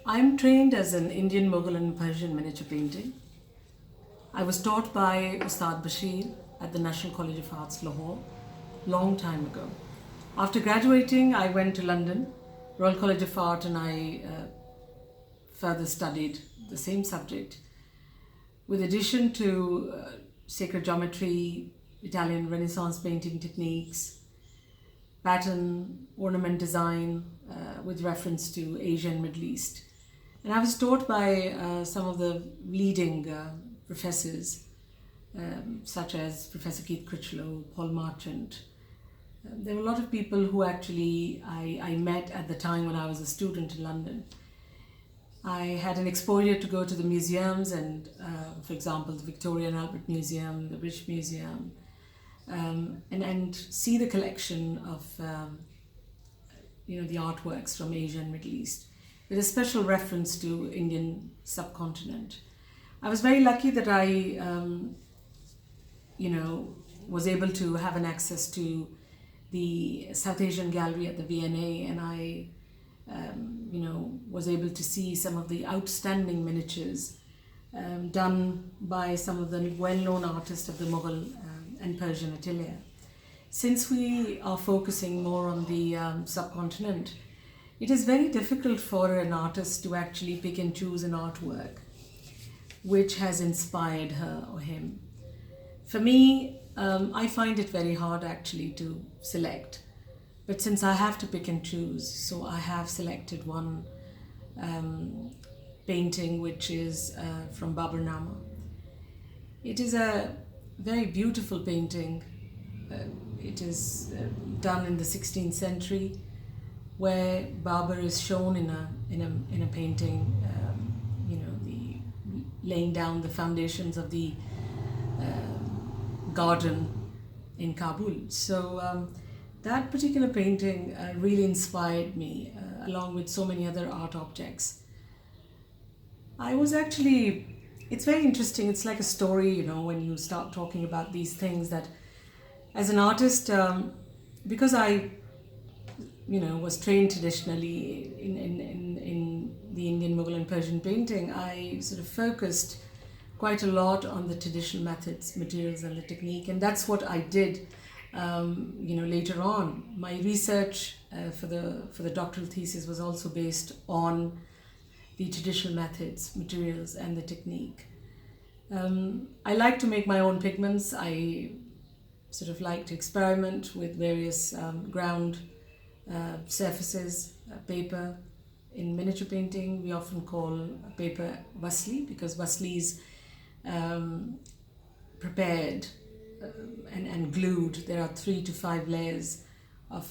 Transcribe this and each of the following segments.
I'm trained as an Indian Mughal and Persian miniature painting. I was taught by Ustad Bashir at the National College of Arts, Lahore, long time ago. After graduating, I went to London, Royal College of Art, and I further studied the same subject. With addition to sacred geometry, Italian Renaissance painting techniques, pattern, ornament design with reference to Asia and Middle East. And I was taught by some of the leading professors, such as Professor Keith Critchlow, Paul Marchant. There were a lot of people who actually I met at the time when I was a student in London. I had an exposure to go to the museums and, for example, the Victoria and Albert Museum, the British Museum, and see the collection of the artworks from Asia and Middle East, with a special reference to Indian subcontinent. I was very lucky that I was able to have an access to the South Asian Gallery at the V&A, and I was able to see some of the outstanding miniatures done by some of the well-known artists of the Mughal and Persian atelier. Since we are focusing more on the subcontinent, it is very difficult for an artist to actually pick and choose an artwork which has inspired her or him. For me, I find it very hard actually to select. But since I have to pick and choose, so I have selected one painting which is from Baburnama. It is a very beautiful painting. It is done in the 16th century, where Babur is shown in a painting, the laying down the foundations of the garden in Kabul. So that particular painting really inspired me, along with so many other art objects. It's very interesting. It's like a story, when you start talking about these things, that as an artist, because I, was trained traditionally in the Indian Mughal and Persian painting, I sort of focused quite a lot on the traditional methods, materials, and the technique, and that's what I did. Later on, my research for the doctoral thesis was also based on the traditional methods, materials, and the technique. I like to make my own pigments. I sort of like to experiment with various ground surfaces, paper. In miniature painting, we often call paper wasli, because wasli is prepared and glued. There are 3 to 5 layers of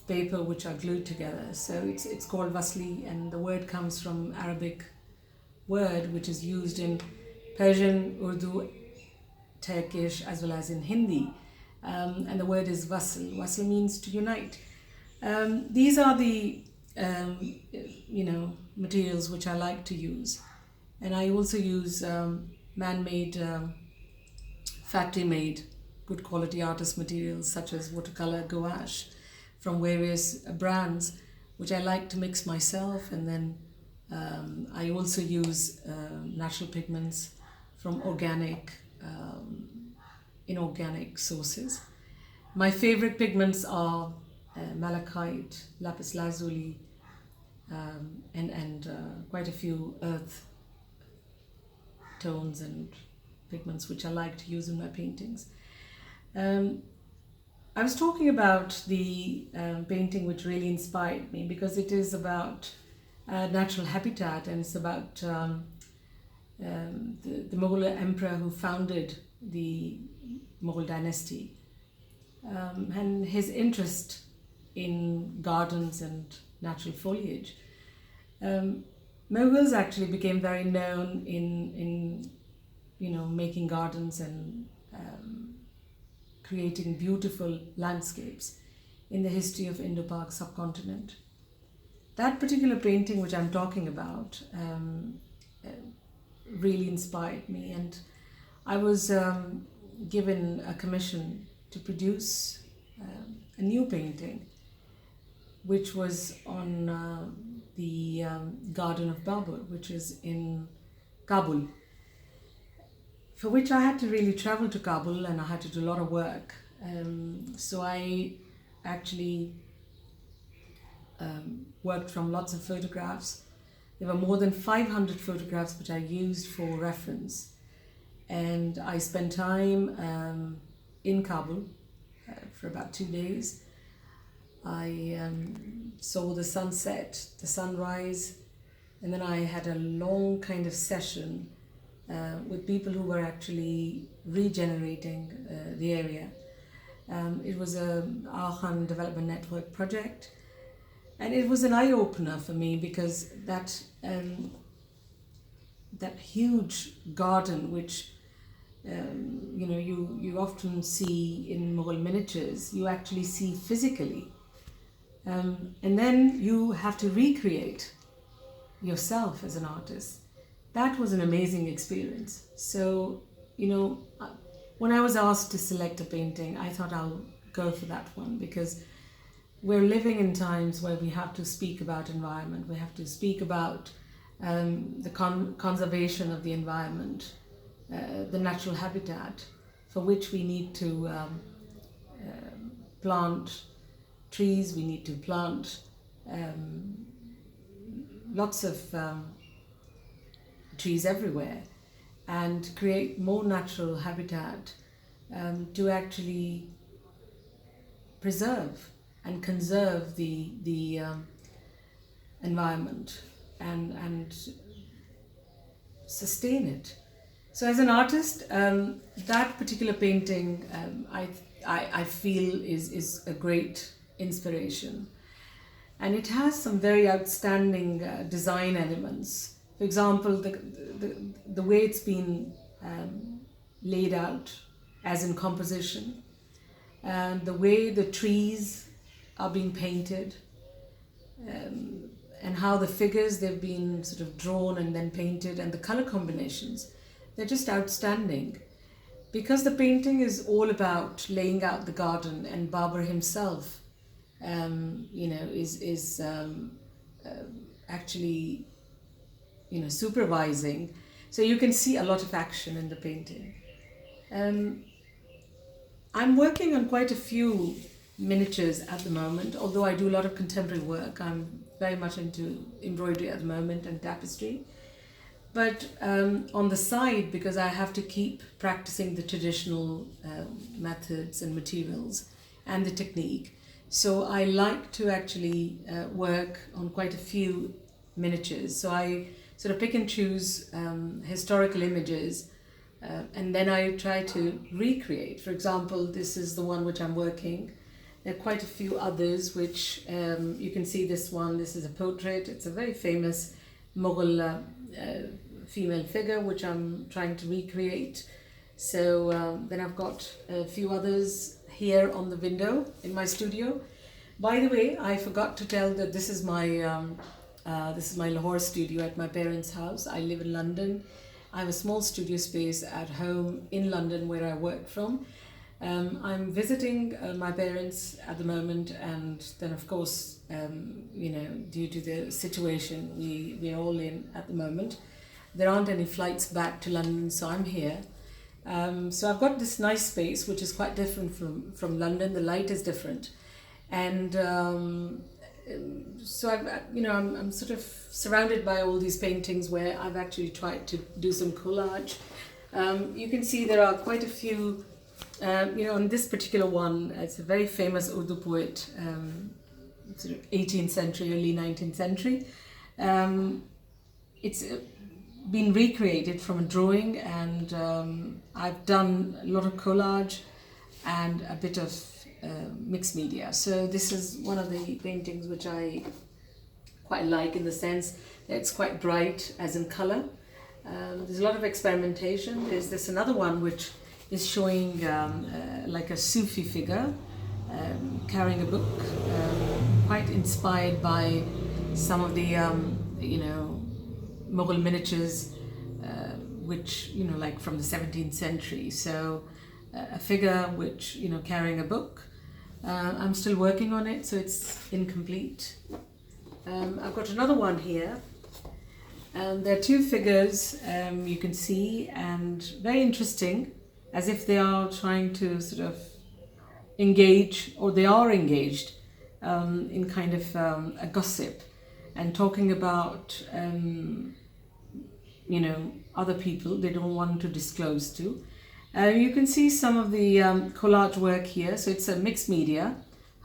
paper which are glued together. So it's called wasli, and the word comes from Arabic word which is used in Persian, Urdu, Turkish, as well as in Hindi. And the word is wasl. Wasl means to unite. These are the materials which I like to use, and I also use man-made, factory-made, good quality artist materials such as watercolor, gouache from various brands, which I like to mix myself. And then I also use natural pigments from organic, inorganic sources. My favorite pigments are malachite, lapis lazuli, and quite a few earth tones and pigments which I like to use in my paintings. I was talking about the painting which really inspired me because it is about natural habitat, and it's about the Mughal emperor who founded the Mughal dynasty, and his interest in gardens and natural foliage. Mughals actually became very known in making gardens and creating beautiful landscapes in the history of Indo-Pak subcontinent. That particular painting which I'm talking about really inspired me, and I was given a commission to produce a new painting which was on the Garden of Babur, which is in Kabul, for which I had to really travel to Kabul and I had to do a lot of work. So I actually worked from lots of photographs. There were more than 500 photographs which I used for reference. And I spent time in Kabul for about 2 days. I saw the sunset, the sunrise, and then I had a long kind of session with people who were actually regenerating the area. It was a Aachen Development Network project, and it was an eye-opener for me because that huge garden, which you often see in Mughal miniatures, you actually see physically, and then you have to recreate yourself as an artist. That was an amazing experience. So, when I was asked to select a painting, I thought I'll go for that one because we're living in times where we have to speak about environment. We have to speak about the conservation of the environment, the natural habitat, for which we need to plant trees, we need to plant lots of trees everywhere and create more natural habitat to actually preserve and conserve the environment and sustain it. So as an artist, that particular painting I feel is a great inspiration, and it has some very outstanding design elements. For example, the way it's been laid out as in composition, and the way the trees are being painted, and how the figures, they've been sort of drawn and then painted, and the color combinations, they're just outstanding. Because the painting is all about laying out the garden, and Babur himself is actually supervising, so you can see a lot of action in the painting. I'm working on quite a few miniatures at the moment, although I do a lot of contemporary work. I'm very much into embroidery at the moment and tapestry. But on the side, because I have to keep practicing the traditional methods and materials and the technique, so I like to actually work on quite a few miniatures. So I sort of pick and choose historical images, and then I try to recreate. For example, this is the one which I'm working. There are quite a few others which you can see. This one, this is a portrait. It's a very famous Mughal female figure which I'm trying to recreate. So then I've got a few others here on the window in my studio. By the way, I forgot to tell that this is my Lahore studio at my parents' house. I live in London. I have a small studio space at home in London where I work from. I'm visiting my parents at the moment, and then of course, due to the situation we're all in at the moment, there aren't any flights back to London, so I'm here. So I've got this nice space which is quite different from London. The light is different, and so I'm sort of surrounded by all these paintings where I've actually tried to do some collage. You can see there are quite a few. On this particular one, it's a very famous Urdu poet, sort of 18th century, early 19th century. It's been recreated from a drawing, and I've done a lot of collage and a bit of mixed media. So this is one of the paintings which I quite like, in the sense that it's quite bright as in color. There's a lot of experimentation. There's this another one which is showing like a Sufi figure carrying a book, quite inspired by some of the Mughal miniatures, which like from the 17th century. So a figure which carrying a book. I'm still working on it, so it's incomplete. I've got another one here. There are two figures you can see, and very interesting, as if they are trying to sort of engage, or they are engaged in kind of a gossip and talking about other people they don't want to disclose to. You can see some of the collage work here. So it's a mixed media.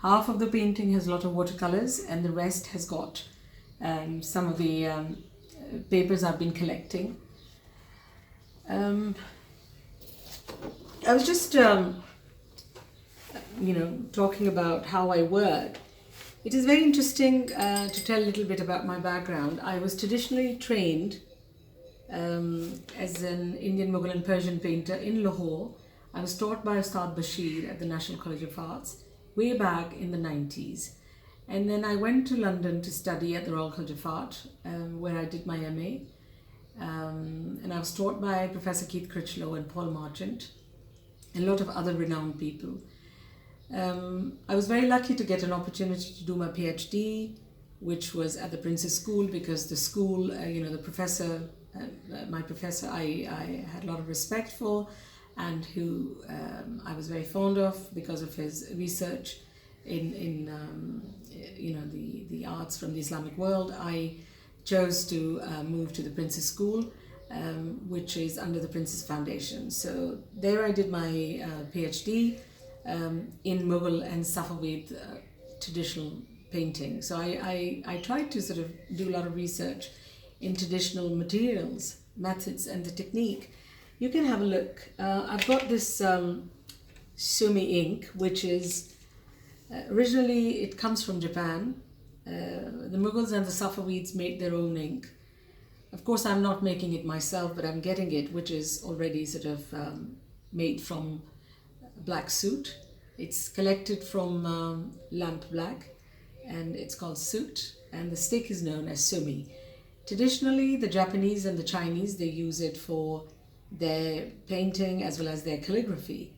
Half of the painting has a lot of watercolors, and the rest has got some of the papers I've been collecting. I was just talking about how I work. It is very interesting to tell a little bit about my background. I was traditionally trained as an Indian Mughal and Persian painter in Lahore. I was taught by Ustad Bashir at the National College of Arts way back in the 90s. And then I went to London to study at the Royal College of Art, where I did my MA. And I was taught by Professor Keith Critchlow and Paul Marchant, and a lot of other renowned people. I was very lucky to get an opportunity to do my PhD, which was at the Prince's School, because the school, the professor, my professor, I had a lot of respect for, and who I was very fond of because of his research in the arts from the Islamic world. I chose to move to the Prince's School, which is under the Prince's Foundation. So there I did my PhD in Mughal and Safavid traditional painting. So I tried to sort of do a lot of research in traditional materials, methods, and the technique. You can have a look. I've got this Sumi ink, which is originally, it comes from Japan. The Mughals and the Safavids made their own ink. Of course, I'm not making it myself, but I'm getting it, which is already sort of made from black soot. It's collected from lamp black, and it's called soot, and the stick is known as sumi. Traditionally, the Japanese and the Chinese, they use it for their painting as well as their calligraphy.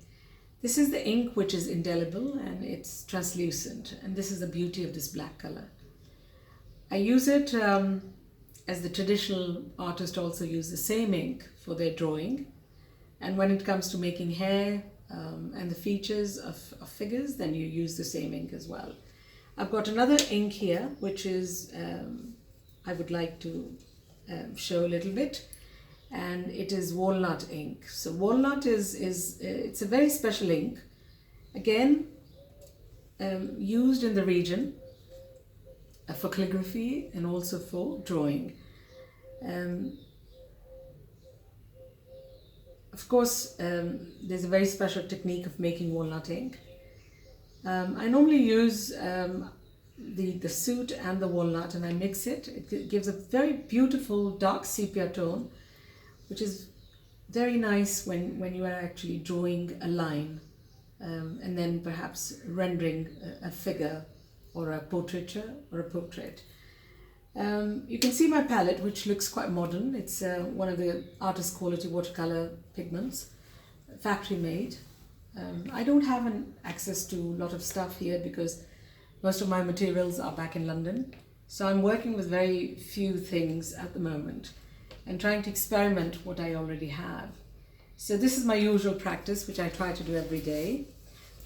This is the ink, which is indelible and it's translucent, and this is the beauty of this black color. I use it as the traditional artists also use the same ink for their drawing, and when it comes to making hair and the features of figures, then you use the same ink as well. I've got another ink here, which is I would like to show a little bit, and it is walnut ink. So walnut is it's a very special ink, again used in the region for calligraphy and also for drawing. Of course, there's a very special technique of making walnut ink. I normally use the soot and the walnut, and I mix it. It gives a very beautiful dark sepia tone, which is very nice when you are actually drawing a line and then perhaps rendering a figure or a portraiture or a portrait. You can see my palette, which looks quite modern. It's one of the artist quality watercolor pigments, factory made. I don't have access to a lot of stuff here because most of my materials are back in London. So I'm working with very few things at the moment and trying to experiment what I already have. So this is my usual practice, which I try to do every day,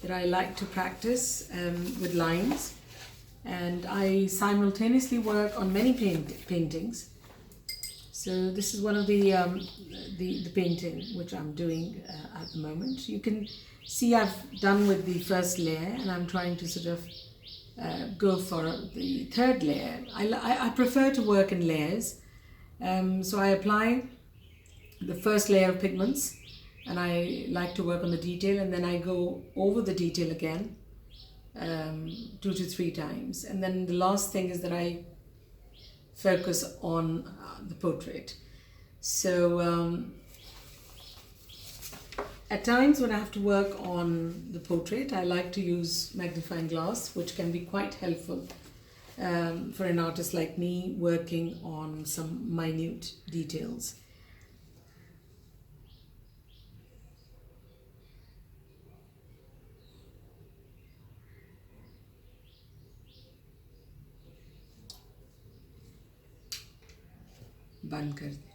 that I like to practice with lines. And I simultaneously work on many paintings. So this is one of the painting which I'm doing at the moment. You can see I've done with the first layer, and I'm trying to sort of go for the third layer. I prefer to work in layers. So I apply the first layer of pigments, and I like to work on the detail, and then I go over the detail again 2 to 3 times, and then the last thing is that I focus on the portrait. So at times when I have to work on the portrait, I like to use magnifying glass, which can be quite helpful for an artist like me working on some minute details. बंद कर दें।